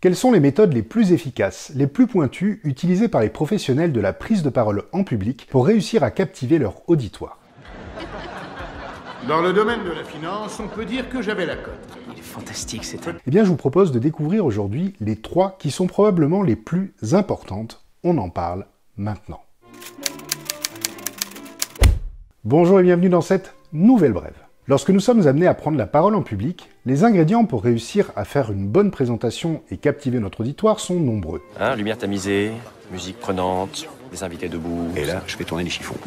Quelles sont les méthodes les plus efficaces, les plus pointues, utilisées par les professionnels de la prise de parole en public pour réussir à captiver leur auditoire? Dans le domaine de la finance, on peut dire que j'avais la cote. Il est fantastique, c'est un... Eh bien, je vous propose de découvrir aujourd'hui les 3 qui sont probablement les plus importantes. On en parle maintenant. Bonjour et bienvenue dans cette nouvelle brève. Lorsque nous sommes amenés à prendre la parole en public, les ingrédients pour réussir à faire une bonne présentation et captiver notre auditoire sont nombreux. Lumière tamisée, musique prenante, des invités debout... Et là, je fais tourner les chiffons.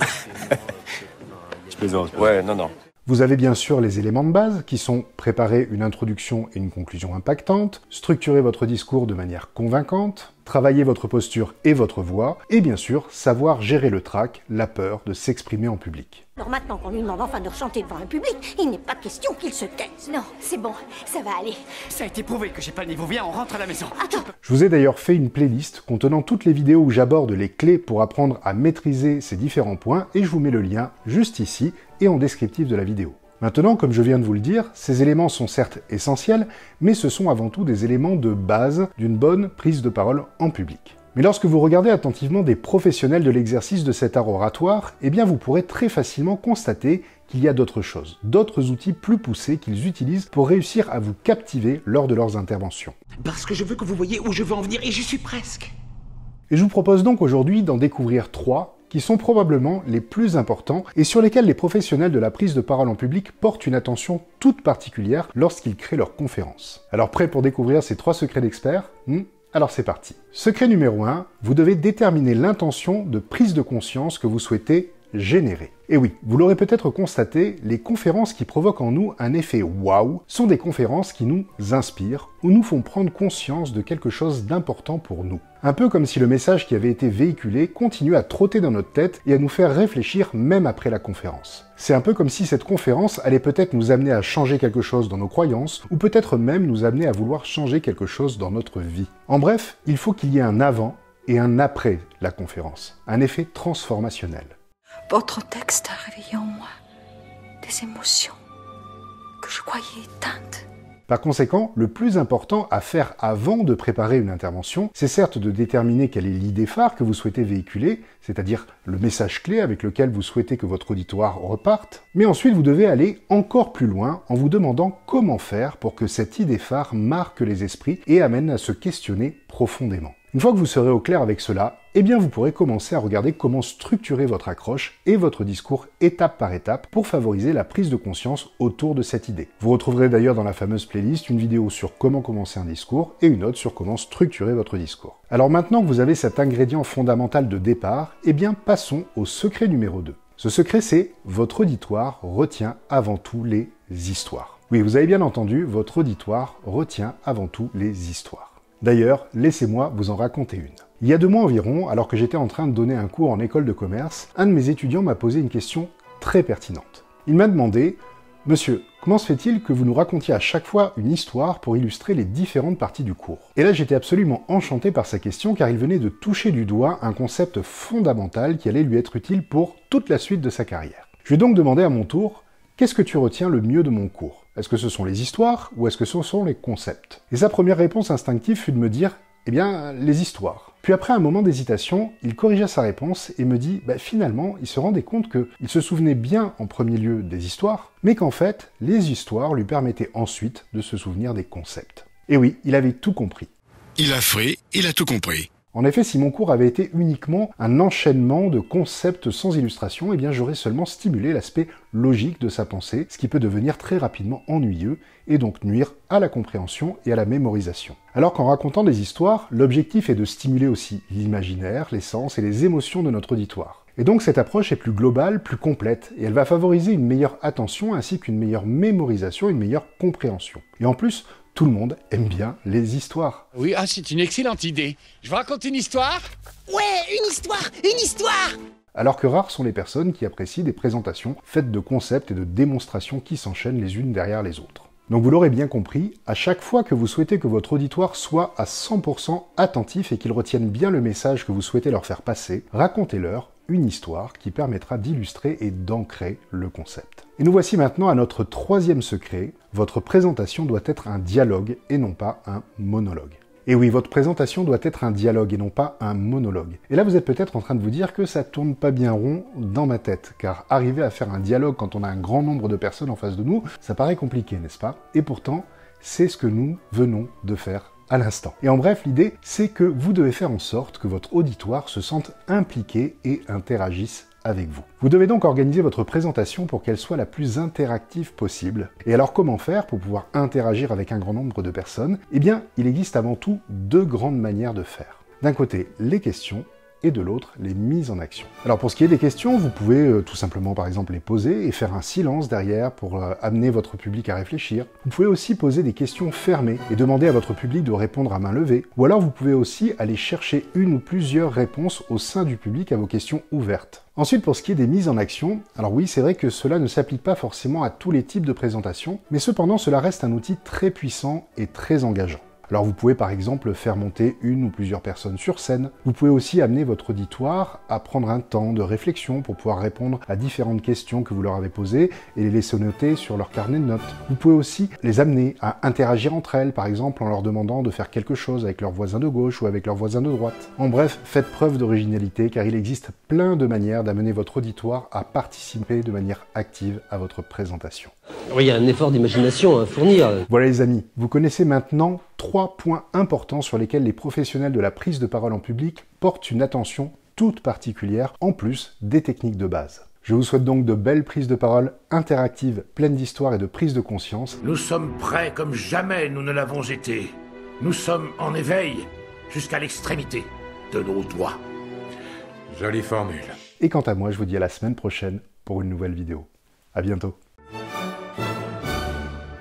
Je plaisante. Ouais, non. Vous avez bien sûr les éléments de base, qui sont préparer une introduction et une conclusion impactantes, structurer votre discours de manière convaincante, travailler votre posture et votre voix, et bien sûr, savoir gérer le trac, la peur de s'exprimer en public. Alors maintenant qu'on lui demande enfin de chanter devant un public, il n'est pas question qu'il se taise. Non, c'est bon, ça va aller. Ça a été prouvé que j'ai pas le niveau. Viens, on rentre à la maison. Attends. Je vous ai d'ailleurs fait une playlist contenant toutes les vidéos où j'aborde les clés pour apprendre à maîtriser ces différents points, et je vous mets le lien juste ici et en descriptif de la vidéo. Maintenant, comme je viens de vous le dire, ces éléments sont certes essentiels, mais ce sont avant tout des éléments de base d'une bonne prise de parole en public. Mais lorsque vous regardez attentivement des professionnels de l'exercice de cet art oratoire, eh bien vous pourrez très facilement constater qu'il y a d'autres choses, d'autres outils plus poussés qu'ils utilisent pour réussir à vous captiver lors de leurs interventions. Parce que je veux que vous voyez où je veux en venir, et j'y suis presque. Et je vous propose donc aujourd'hui d'en découvrir 3 qui sont probablement les plus importants et sur lesquels les professionnels de la prise de parole en public portent une attention toute particulière lorsqu'ils créent leurs conférences. Alors prêt pour découvrir ces 3 secrets d'experts? Alors c'est parti. Secret numéro 1, vous devez déterminer l'intention de prise de conscience que vous souhaitez générer. Et oui, vous l'aurez peut-être constaté, les conférences qui provoquent en nous un effet waouh sont des conférences qui nous inspirent ou nous font prendre conscience de quelque chose d'important pour nous. Un peu comme si le message qui avait été véhiculé continuait à trotter dans notre tête et à nous faire réfléchir même après la conférence. C'est un peu comme si cette conférence allait peut-être nous amener à changer quelque chose dans nos croyances ou peut-être même nous amener à vouloir changer quelque chose dans notre vie. En bref, il faut qu'il y ait un avant et un après la conférence, un effet transformationnel. Votre texte a réveillé en moi des émotions que je croyais éteintes. Par conséquent, le plus important à faire avant de préparer une intervention, c'est certes de déterminer quelle est l'idée phare que vous souhaitez véhiculer, c'est-à-dire le message clé avec lequel vous souhaitez que votre auditoire reparte, mais ensuite vous devez aller encore plus loin en vous demandant comment faire pour que cette idée phare marque les esprits et amène à se questionner profondément. Une fois que vous serez au clair avec cela, eh bien vous pourrez commencer à regarder comment structurer votre accroche et votre discours étape par étape pour favoriser la prise de conscience autour de cette idée. Vous retrouverez d'ailleurs dans la fameuse playlist une vidéo sur comment commencer un discours et une autre sur comment structurer votre discours. Alors maintenant que vous avez cet ingrédient fondamental de départ, eh bien passons au secret numéro 2. Ce secret, c'est votre auditoire retient avant tout les histoires. Oui, vous avez bien entendu, votre auditoire retient avant tout les histoires. D'ailleurs, laissez-moi vous en raconter une. Il y a 2 mois environ, alors que j'étais en train de donner un cours en école de commerce, un de mes étudiants m'a posé une question très pertinente. Il m'a demandé « Monsieur, comment se fait-il que vous nous racontiez à chaque fois une histoire pour illustrer les différentes parties du cours ?» Et là, j'étais absolument enchanté par sa question car il venait de toucher du doigt un concept fondamental qui allait lui être utile pour toute la suite de sa carrière. Je lui ai donc demandé à mon tour « Qu'est-ce que tu retiens le mieux de mon cours ? Est-ce que ce sont les histoires ou est-ce que ce sont les concepts ?» Et sa première réponse instinctive fut de me dire « Eh bien, les histoires. » Puis après un moment d'hésitation, il corrigea sa réponse et me dit finalement, il se rendait compte qu'il se souvenait bien en premier lieu des histoires, mais qu'en fait, les histoires lui permettaient ensuite de se souvenir des concepts. Et oui, il avait tout compris. Il a tout compris. En effet, si mon cours avait été uniquement un enchaînement de concepts sans illustration, eh bien j'aurais seulement stimulé l'aspect logique de sa pensée, ce qui peut devenir très rapidement ennuyeux et donc nuire à la compréhension et à la mémorisation. Alors qu'en racontant des histoires, l'objectif est de stimuler aussi l'imaginaire, les sens et les émotions de notre auditoire. Et donc cette approche est plus globale, plus complète, et elle va favoriser une meilleure attention ainsi qu'une meilleure mémorisation, une meilleure compréhension. Et en plus, tout le monde aime bien les histoires. Oui, c'est une excellente idée. Je vous raconte une histoire? Ouais, une histoire! Alors que rares sont les personnes qui apprécient des présentations faites de concepts et de démonstrations qui s'enchaînent les unes derrière les autres. Donc vous l'aurez bien compris, à chaque fois que vous souhaitez que votre auditoire soit à 100% attentif et qu'il retienne bien le message que vous souhaitez leur faire passer, racontez-leur une histoire qui permettra d'illustrer et d'ancrer le concept. Et nous voici maintenant à notre 3e secret, votre présentation doit être un dialogue et non pas un monologue. Et oui, votre présentation doit être un dialogue et non pas un monologue. Et là, vous êtes peut-être en train de vous dire que ça tourne pas bien rond dans ma tête, car arriver à faire un dialogue quand on a un grand nombre de personnes en face de nous, ça paraît compliqué, n'est-ce pas? Et pourtant, c'est ce que nous venons de faire à l'instant. Et en bref, l'idée, c'est que vous devez faire en sorte que votre auditoire se sente impliqué et interagisse avec vous. Vous devez donc organiser votre présentation pour qu'elle soit la plus interactive possible. Et alors comment faire pour pouvoir interagir avec un grand nombre de personnes? Eh bien, il existe avant tout deux grandes manières de faire. D'un côté, les questions, et de l'autre, les mises en action. Alors pour ce qui est des questions, vous pouvez tout simplement par exemple les poser et faire un silence derrière pour amener votre public à réfléchir. Vous pouvez aussi poser des questions fermées et demander à votre public de répondre à main levée. Ou alors vous pouvez aussi aller chercher une ou plusieurs réponses au sein du public à vos questions ouvertes. Ensuite, pour ce qui est des mises en action, alors oui, c'est vrai que cela ne s'applique pas forcément à tous les types de présentations, mais cependant cela reste un outil très puissant et très engageant. Alors vous pouvez par exemple faire monter une ou plusieurs personnes sur scène. Vous pouvez aussi amener votre auditoire à prendre un temps de réflexion pour pouvoir répondre à différentes questions que vous leur avez posées et les laisser noter sur leur carnet de notes. Vous pouvez aussi les amener à interagir entre elles, par exemple en leur demandant de faire quelque chose avec leurs voisins de gauche ou avec leurs voisins de droite. En bref, faites preuve d'originalité car il existe plein de manières d'amener votre auditoire à participer de manière active à votre présentation. Oui, il y a un effort d'imagination à fournir. Voilà les amis, vous connaissez maintenant 3 points importants sur lesquels les professionnels de la prise de parole en public portent une attention toute particulière, en plus des techniques de base. Je vous souhaite donc de belles prises de parole interactives, pleines d'histoire et de prise de conscience. Nous sommes prêts comme jamais nous ne l'avons été. Nous sommes en éveil jusqu'à l'extrémité de nos doigts. Jolie formule. Et quant à moi, je vous dis à la semaine prochaine pour une nouvelle vidéo. À bientôt.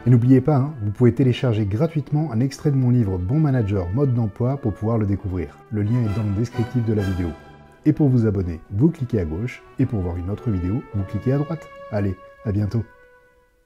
Et n'oubliez pas, vous pouvez télécharger gratuitement un extrait de mon livre Bon Manager, Mode d'emploi pour pouvoir le découvrir. Le lien est dans le descriptif de la vidéo. Et pour vous abonner, vous cliquez à gauche, et pour voir une autre vidéo, vous cliquez à droite. Allez, à bientôt.